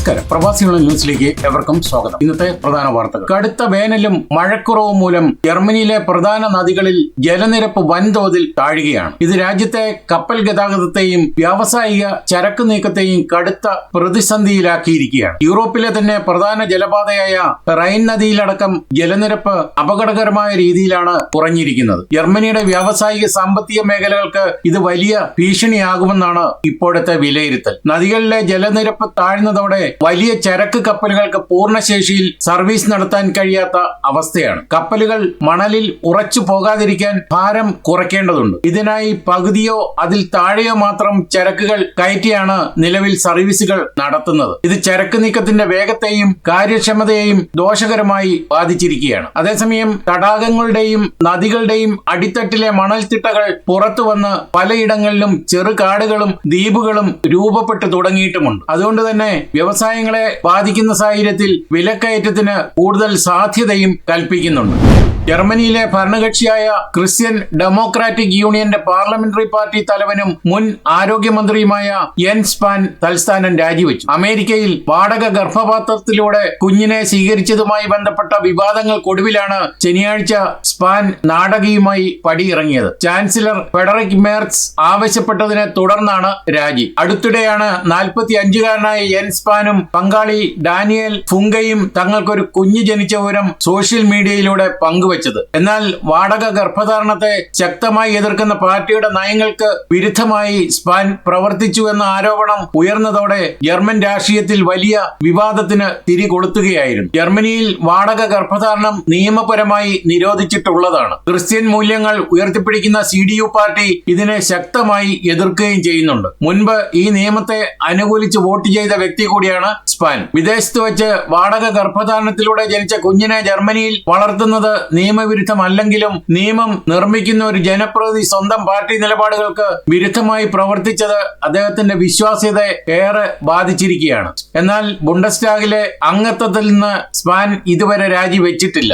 നമസ്കാരം. പ്രവാസികളുടെ ന്യൂസിലേക്ക് എവർക്കും സ്വാഗതം. ഇന്നത്തെ പ്രധാന വാർത്തകൾ. കടുത്ത വേനലും മഴക്കുറവും മൂലം ജർമ്മനിയിലെ പ്രധാന നദികളിൽ ജലനിരപ്പ് വൻതോതിൽ താഴുകയാണ്. ഇത് രാജ്യത്തെ കപ്പൽ ഗതാഗതത്തെയും വ്യാവസായിക ചരക്ക് നീക്കത്തെയും കടുത്ത പ്രതിസന്ധിയിലാക്കിയിരിക്കുകയാണ്. യൂറോപ്പിലെ തന്നെ പ്രധാന ജലപാതയായ റൈൻ നദിയിലടക്കം ജലനിരപ്പ് അപകടകരമായ രീതിയിലാണ് കുറഞ്ഞിരിക്കുന്നത്. ജർമ്മനിയുടെ വ്യാവസായിക സാമ്പത്തിക മേഖലകൾക്ക് ഇത് വലിയ ഭീഷണിയാകുമെന്നാണ് ഇപ്പോഴത്തെ വിലയിരുത്തൽ. നദികളിലെ ജലനിരപ്പ് താഴ്ന്നതോടെ വലിയ ചരക്ക് കപ്പലുകൾക്ക് പൂർണ്ണശേഷിയിൽ സർവീസ് നടത്താൻ കഴിയാത്ത അവസ്ഥയാണ്. കപ്പലുകൾ മണലിൽ ഉറച്ചു പോകാതിരിക്കാൻ ഭാരം കുറയ്ക്കേണ്ടതുണ്ട്. ഇതിനായി പകുതിയോ അതിൽ താഴെയോ മാത്രം ചരക്കുകൾ കയറ്റിയാണ് നിലവിൽ സർവീസുകൾ നടത്തുന്നത്. ഇത് ചരക്ക് നീക്കത്തിന്റെ വേഗത്തെയും കാര്യക്ഷമതയെയും ദോഷകരമായി ബാധിച്ചിരിക്കുകയാണ്. അതേസമയം തടാകങ്ങളുടെയും നദികളുടെയും അടിത്തട്ടിലെ മണൽത്തിട്ടകൾ പുറത്തു വന്ന് പലയിടങ്ങളിലും ചെറുകാടുകളും ദ്വീപുകളും രൂപപ്പെട്ടു തുടങ്ങിയിട്ടുമുണ്ട്. അതുകൊണ്ട് തന്നെ വ്യവസായങ്ങളെ ബാധിക്കുന്ന സാഹചര്യത്തിൽ വിലക്കയറ്റത്തിന് കൂടുതൽ സാധ്യതയും കൽപ്പിക്കുന്നുണ്ട്. ജർമ്മനിയിലെ ഭരണകക്ഷിയായ ക്രിസ്ത്യൻ ഡെമോക്രാറ്റിക് യൂണിയന്റെ പാർലമെന്ററി പാർട്ടി തലവനും മുൻ ആരോഗ്യമന്ത്രിയുമായ യെൻസ് സ്പാൻ തൽസ്ഥാനം രാജിവെച്ചു. അമേരിക്കയിൽ വാടക ഗർഭപാത്രത്തിലൂടെ കുഞ്ഞിനെ സ്വീകരിച്ചതുമായി ബന്ധപ്പെട്ട വിവാദങ്ങൾക്കൊടുവിലാണ് ശനിയാഴ്ച സ്പാൻ നാടകീയമായി പടിയിറങ്ങിയത്. ചാൻസലർ ഫെഡറിക് മേർസ് ആവശ്യപ്പെട്ടതിനെ തുടർന്നാണ് രാജി. അടുത്തിടെയാണ് 45-കാരനായ യെൻസ് സ്പാനും പങ്കാളി ഡാനിയൽ ഫുങ്കയും തങ്ങൾക്കൊരു കുഞ്ഞ് ജനിച്ച വിവരം സോഷ്യൽ മീഡിയയിലൂടെ പങ്കുവച്ചു. എന്നാൽ വാടക ഗർഭധാരണത്തെ ശക്തമായി എതിർക്കുന്ന പാർട്ടിയുടെ നയങ്ങൾക്ക് വിരുദ്ധമായി സ്പാൻ പ്രവർത്തിച്ചു എന്ന ആരോപണം ഉയർന്നതോടെ ജർമ്മൻ രാഷ്ട്രീയത്തിൽ വലിയ വിവാദത്തിന് തിരികൊളുത്തുകയായിരുന്നു. ജർമ്മനിയിൽ വാടക ഗർഭധാരണം നിയമപരമായി നിരോധിച്ചിട്ടുള്ളതാണ്. ക്രിസ്ത്യൻ മൂല്യങ്ങൾ ഉയർത്തിപ്പിടിക്കുന്ന CDU പാർട്ടി ഇതിനെ ശക്തമായി എതിർക്കുകയും ചെയ്യുന്നുണ്ട്. മുൻപ് ഈ നിയമത്തെ അനുകൂലിച്ച് വോട്ട് ചെയ്ത വ്യക്തി കൂടിയാണ് സ്പാൻ. വിദേശത്ത് വെച്ച് വാടക ഗർഭധാരണത്തിലൂടെ ജനിച്ച കുഞ്ഞിനെ ജർമ്മനിയിൽ വളർത്തുന്നത് നിയമവിരുദ്ധമല്ലെങ്കിലും നിയമം നിർമ്മിക്കുന്ന ഒരു ജനപ്രതിനിധി സ്വന്തം പാർട്ടി നിലപാടുകൾക്ക് വിരുദ്ധമായി പ്രവർത്തിച്ചത് അദ്ദേഹത്തിന്റെ വിശ്വാസ്യതയെ ഏറെ ബാധിച്ചിരിക്കുകയാണ്. എന്നാൽ ബുണ്ടസ്റ്റാഗിലെ അംഗത്വത്തിൽ നിന്ന് സ്പാൻ ഇതുവരെ രാജിവെച്ചിട്ടില്ല.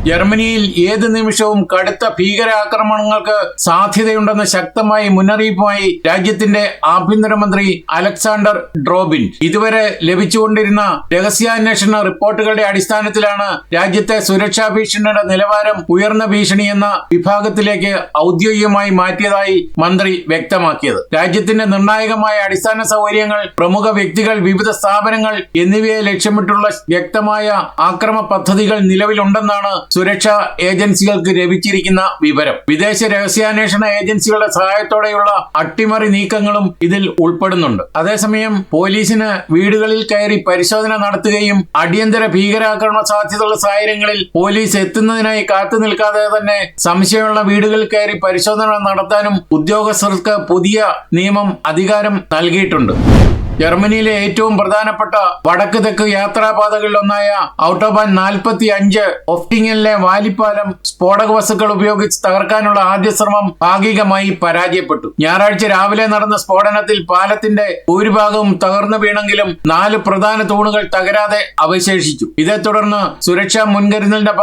ജർമ്മനിയിൽ ഏത് നിമിഷവും കടുത്ത ഭീകരാക്രമണങ്ങൾക്ക് സാധ്യതയുണ്ടെന്ന ശക്തമായ മുന്നറിയിപ്പുമായി രാജ്യത്തിന്റെ ആഭ്യന്തരമന്ത്രി അലക്സാണ്ടർ ഡ്രോബിൻ. ഇതുവരെ ലഭിച്ചുകൊണ്ടിരുന്ന രഹസ്യാന്വേഷണ റിപ്പോർട്ടുകളുടെ അടിസ്ഥാനത്തിലാണ് രാജ്യത്തെ സുരക്ഷാ ഭീഷണിയുടെ നിലവാരം ഉയർന്ന ഭീഷണി എന്ന വിഭാഗത്തിലേക്ക് ഔദ്യോഗികമായി മാറ്റിയതായി മന്ത്രി വ്യക്തമാക്കിയത്. രാജ്യത്തിന്റെ നിർണായകമായ അടിസ്ഥാന സൗകര്യങ്ങൾ, പ്രമുഖ വ്യക്തികൾ, വിവിധ സ്ഥാപനങ്ങൾ എന്നിവയെ ലക്ഷ്യമിട്ടുള്ള വ്യക്തമായ ആക്രമണ പദ്ധതികൾ നിലവിലുണ്ടെന്നാണ് സുരക്ഷാ ഏജൻസികൾക്ക് ലഭിച്ചിരിക്കുന്ന വിവരം. വിദേശ രഹസ്യാന്വേഷണ ഏജൻസികളുടെ സഹായത്തോടെയുള്ള അട്ടിമറി നീക്കങ്ങളും ഇതിൽ ഉൾപ്പെടുന്നുണ്ട്. അതേസമയം പോലീസിന് വീടുകളിൽ കയറി പരിശോധന നടത്തുകയും അടിയന്തര ഭീകരാക്രമണ സാധ്യതയുള്ള സാഹചര്യങ്ങളിൽ പോലീസ് എത്തുന്നതിനായി കാത്തു നിൽക്കാതെ തന്നെ സംശയമുള്ള വീടുകളിൽ കയറി പരിശോധന നടത്താനും ഉദ്യോഗസ്ഥർക്ക് പുതിയ നിയമം അധികാരം നൽകിയിട്ടുണ്ട്. ജർമ്മനിയിലെ ഏറ്റവും പ്രധാനപ്പെട്ട വടക്ക് തെക്ക് യാത്രാപാതകളിലൊന്നായ ഔട്ടോബാൻ 45 ഒഫ്റ്റിങ്ങലിലെ വാലിപ്പാലം സ്ഫോടക വസ്തുക്കൾ ഉപയോഗിച്ച് തകർക്കാനുള്ള ആദ്യ ശ്രമം ഭാഗികമായി പരാജയപ്പെട്ടു. ഞായറാഴ്ച രാവിലെ നടന്ന സ്ഫോടനത്തിൽ പാലത്തിന്റെ ഭൂരിഭാഗവും തകർന്നു വീണെങ്കിലും 4 പ്രധാന തൂണുകൾ തകരാതെ അവശേഷിച്ചു. ഇതേ തുടർന്ന് സുരക്ഷാ മുൻകരുതലിന്റെ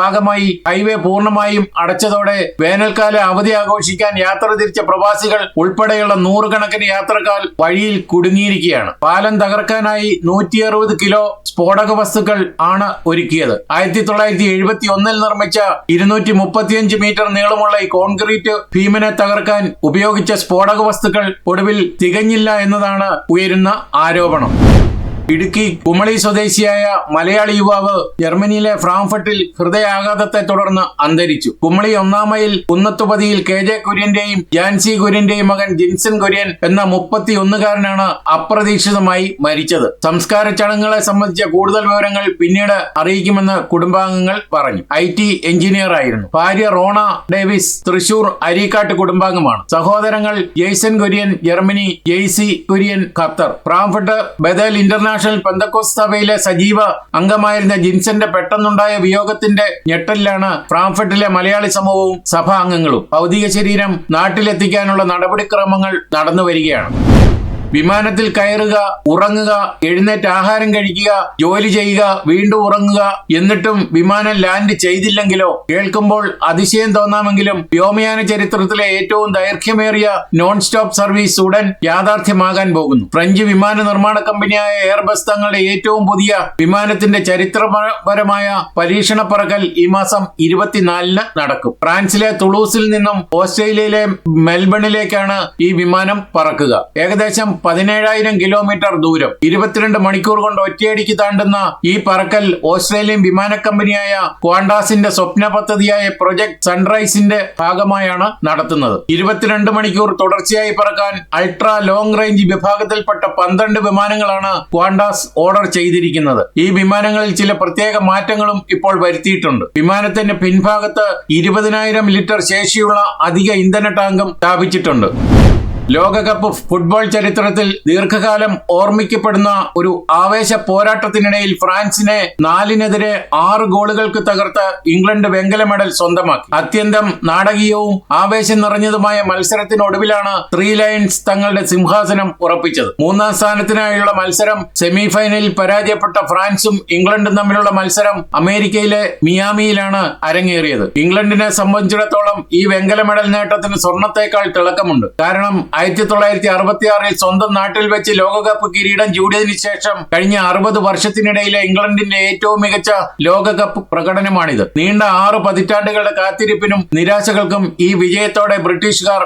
ഭാഗമായി ഹൈവേ പൂർണ്ണമായും അടച്ചതോടെ വേനൽക്കാല അവധി ആഘോഷിക്കാൻ യാത്ര തിരിച്ച പ്രവാസികൾ ഉൾപ്പെടെയുള്ള 100 കണക്കിന് യാത്രക്കാർ വഴിയിൽ കുടുങ്ങിയിരിക്കും. പാലം തകർക്കാനായി 160 കിലോ സ്ഫോടക വസ്തുക്കൾ ആണ് ഒരുക്കിയത്. 1971 നിർമ്മിച്ച 235 മീറ്റർ നീളമുള്ള ഈ കോൺക്രീറ്റ് ഭീമനെ തകർക്കാൻ ഉപയോഗിച്ച സ്ഫോടക വസ്തുക്കൾ ഒടുവിൽ തികഞ്ഞില്ല എന്നതാണ് ഉയരുന്ന ആരോപണം. ഇടുക്കി കുമളി സ്വദേശിയായ മലയാളി യുവാവ് ജർമ്മനിയിലെ ഫ്രാങ്ക്ഫർട്ടിൽ ഹൃദയാഘാതത്തെ തുടർന്ന് അന്തരിച്ചു. കുമളി 1-ാം മൈൽ കുന്നത്തുപതിയിൽ KJ കുര്യന്റെയും ജാൻസി കുര്യന്റെയും മകൻ ജിൻസൺ കുര്യൻ എന്ന 31-കാരനാണ് അപ്രതീക്ഷിതമായി മരിച്ചത്. സംസ്കാര ചടങ്ങുകളെ സംബന്ധിച്ച കൂടുതൽ വിവരങ്ങൾ പിന്നീട് അറിയിക്കുമെന്ന് കുടുംബാംഗങ്ങൾ പറഞ്ഞു. IT എഞ്ചിനീയർ ആയിരുന്നു. ഭാര്യ റോണ ഡേവിസ് തൃശൂർ അരീക്കാട്ട് കുടുംബാംഗമാണ്. സഹോദരങ്ങൾ Jaison Kurian Germany, Jaicy Kurian Qatar. Frankfurt Bethel International Pentecost സഭയിലെ സജീവ അംഗമായിരുന്ന ജിൻസന്റെ പെട്ടെന്നുണ്ടായ വിയോഗത്തിന്റെ ഞെട്ടലിലാണ് ഫ്രാങ്ക്ഫർട്ടിലെ മലയാളി സമൂഹവും സഭാ അംഗങ്ങളും. ഭൗതിക ശരീരം നാട്ടിലെത്തിക്കാനുള്ള നടപടിക്രമങ്ങൾ നടന്നു വരികയാണ്. വിമാനത്തിൽ കയറുക, ഉറങ്ങുക, എഴുന്നേറ്റ് ആഹാരം കഴിക്കുക, ജോലി ചെയ്യുക, വീണ്ടും ഉറങ്ങുക, എന്നിട്ടും വിമാനം ലാൻഡ് ചെയ്തില്ലെങ്കിലോ? കേൾക്കുമ്പോൾ അതിശയം തോന്നാമെങ്കിലും വ്യോമയാന ചരിത്രത്തിലെ ഏറ്റവും ദൈർഘ്യമേറിയ നോൺ സ്റ്റോപ്പ് സർവീസ് ഉടൻ യാഥാർത്ഥ്യമാകാൻ പോകുന്നു. ഫ്രഞ്ച് വിമാന നിർമ്മാണ കമ്പനിയായ എയർബസ് തങ്ങളുടെ ഏറ്റവും പുതിയ വിമാനത്തിന്റെ ചരിത്രപരമായ പരീക്ഷണ പറക്കൽ ഈ മാസം 24-ന് നടക്കും. ഫ്രാൻസിലെ തുളൂസിൽ നിന്നും ഓസ്ട്രേലിയയിലെ മെൽബണിലേക്കാണ് ഈ വിമാനം പറക്കുക. ഏകദേശം 17,000 കിലോമീറ്റർ ദൂരം 22 മണിക്കൂർ കൊണ്ട് ഒറ്റയടിക്ക് താണ്ടുന്ന ഈ പറക്കൽ ഓസ്ട്രേലിയൻ വിമാന കമ്പനിയായ ക്വാണ്ടാസിന്റെ സ്വപ്ന പദ്ധതിയായ പ്രൊജക്ട് സൺറൈസിന്റെ ഭാഗമായാണ് നടത്തുന്നത്. 22 മണിക്കൂർ തുടർച്ചയായി പറക്കാൻ അൾട്രാ ലോങ് റേഞ്ച് വിഭാഗത്തിൽപ്പെട്ട 12 വിമാനങ്ങളാണ് ക്വാണ്ടാസ് ഓർഡർ ചെയ്തിരിക്കുന്നത്. ഈ വിമാനങ്ങളിൽ ചില പ്രത്യേക മാറ്റങ്ങളും ഇപ്പോൾ വരുത്തിയിട്ടുണ്ട്. വിമാനത്തിന്റെ പിൻഭാഗത്ത് 20,000 ലിറ്റർ ശേഷിയുള്ള അധിക ഇന്ധന ടാങ്കും സ്ഥാപിച്ചിട്ടുണ്ട്. ലോകകപ്പ് ഫുട്ബോൾ ചരിത്രത്തിൽ ദീർഘകാലം ഓർമ്മിക്കപ്പെടുന്ന ഒരു ആവേശ പോരാട്ടത്തിനിടയിൽ ഫ്രാൻസിനെ 4-നെതിരെ 6 ഗോളുകൾക്ക് തകർത്ത് ഇംഗ്ലണ്ട് വെങ്കല മെഡൽ സ്വന്തമാക്കി. അത്യന്തം നാടകീയവും ആവേശം നിറഞ്ഞതുമായ മത്സരത്തിനൊടുവിലാണ് ത്രീ ലയൺസ് തങ്ങളുടെ സിംഹാസനം ഉറപ്പിച്ചത്. 3-ാം സ്ഥാനത്തിനായുള്ള മത്സരം സെമിഫൈനലിൽ പരാജയപ്പെട്ട ഫ്രാൻസും ഇംഗ്ലണ്ടും തമ്മിലുള്ള മത്സരം അമേരിക്കയിലെ മിയാമിയിലാണ് അരങ്ങേറിയത്. ഇംഗ്ലണ്ടിനെ സംബന്ധിച്ചിടത്തോളം ഈ വെങ്കല മെഡൽ നേട്ടത്തിന് സ്വർണത്തേക്കാൾ തിളക്കമുണ്ട്. കാരണം 1966-ൽ സ്വന്തം നാട്ടിൽ വെച്ച് ലോകകപ്പ് കിരീടം ചൂടിയതിനു ശേഷം കഴിഞ്ഞ 60 വർഷത്തിനിടയിലെ ഇംഗ്ലണ്ടിന്റെ ഏറ്റവും മികച്ച ലോകകപ്പ് പ്രകടനമാണിത്. നീണ്ട 6 പതിറ്റാണ്ടുകളുടെ കാത്തിരിപ്പിനും നിരാശകൾക്കും ഈ വിജയത്തോടെ ബ്രിട്ടീഷുകാർ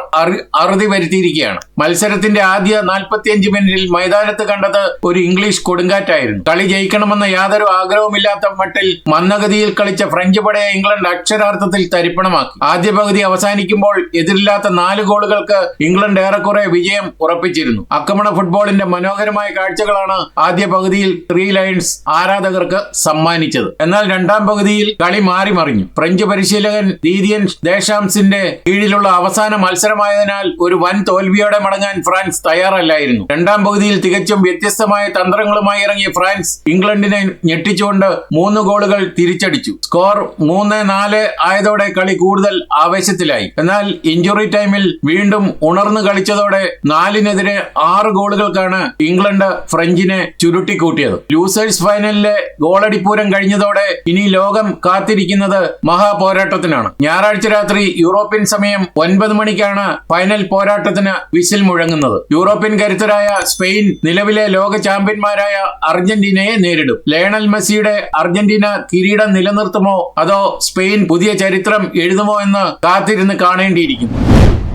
അറുതി വരുത്തിയിരിക്കുകയാണ്. മത്സരത്തിന്റെ ആദ്യ 45 മിനിറ്റിൽ മൈതാനത്ത് കണ്ടത് ഒരു ഇംഗ്ലീഷ് കൊടുങ്കാറ്റായിരുന്നു. കളി ജയിക്കണമെന്ന യാതൊരു ആഗ്രഹവുമില്ലാത്ത മട്ടിൽ മന്ദഗതിയിൽ കളിച്ച ഫ്രഞ്ച് പടയെ ഇംഗ്ലണ്ട് അക്ഷരാർത്ഥത്തിൽ തരിപ്പണമാക്കി. ആദ്യ പകുതി അവസാനിക്കുമ്പോൾ എതിരില്ലാത്ത 4 ഗോളുകൾക്ക് ഇംഗ്ലണ്ട് ഏറെക്കുറെ വിജയം ഉറപ്പിച്ചിരുന്നു. ആക്രമണ ഫുട്ബോളിന്റെ മനോഹരമായ കാഴ്ചകളാണ് ആദ്യ പകുതിയിൽ ത്രീ ലയൺസ് ആരാധകർക്ക് സമ്മാനിച്ചത്. എന്നാൽ രണ്ടാം പകുതിയിൽ കളി മാറി മറിഞ്ഞു. ഫ്രഞ്ച് പരിശീലകൻ ദീദിയൻ ദേഷാംസിന്റെ കീഴിലുള്ള അവസാന മത്സരമായതിനാൽ ഒരു വൻ തോൽവിയോടെ മടങ്ങാൻ ഫ്രാൻസ് തയ്യാറല്ലായിരുന്നു. രണ്ടാം പകുതിയിൽ തികച്ചും വ്യത്യസ്തമായ തന്ത്രങ്ങളുമായി ഇറങ്ങിയ ഫ്രാൻസ് ഇംഗ്ലണ്ടിനെ ഞെട്ടിച്ചുകൊണ്ട് 3 ഗോളുകൾ തിരിച്ചടിച്ചു. സ്കോർ 3-4 ആയതോടെ കളി കൂടുതൽ ആവേശത്തിലായി. എന്നാൽ ഇഞ്ചുറി ടൈമിൽ വീണ്ടും ഉണർന്നു കളിച്ചതോടെ 4-നെതിരെ 6 ഗോളുകൾക്കാണ് ഇംഗ്ലണ്ട് ഫ്രഞ്ചിനെ ചുരുട്ടിക്കൂട്ടിയത്. ലൂസേഴ്സ് ഫൈനലിലെ ഗോളടിപ്പൂരം കഴിഞ്ഞതോടെ ഇനി ലോകം കാത്തിരിക്കുന്നത് മഹാപോരാട്ടത്തിനാണ്. ഞായറാഴ്ച രാത്രി യൂറോപ്യൻ സമയം 9 മണിക്കാണ് ഫൈനൽ പോരാട്ടത്തിന് വിസിൽ മുഴങ്ങുന്നത്. യൂറോപ്യൻ കരുത്തരായ സ്പെയിൻ നിലവിലെ ലോക ചാമ്പ്യന്മാരായ അർജന്റീനയെ നേരിടും. ലയണൽ മെസ്സിയുടെ അർജന്റീന കിരീടം നിലനിർത്തുമോ അതോ സ്പെയിൻ പുതിയ ചരിത്രം എഴുതുമോ എന്ന് കാത്തിരുന്ന് കാണേണ്ടിയിരിക്കുന്നു.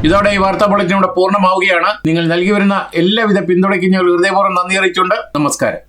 ഇതോടെ ഈ വാർത്താ ബുള്ളറ്റിൻ ഇവിടെ പൂർണ്ണമാവുകയാണ്. നിങ്ങൾ നൽകി വരുന്ന എല്ലാവിധ പിന്തുണയ്ക്കും ഞാൻ ഹൃദയപൂർവ്വം നന്ദി അറിയിച്ചുകൊണ്ട് നമസ്കാരം.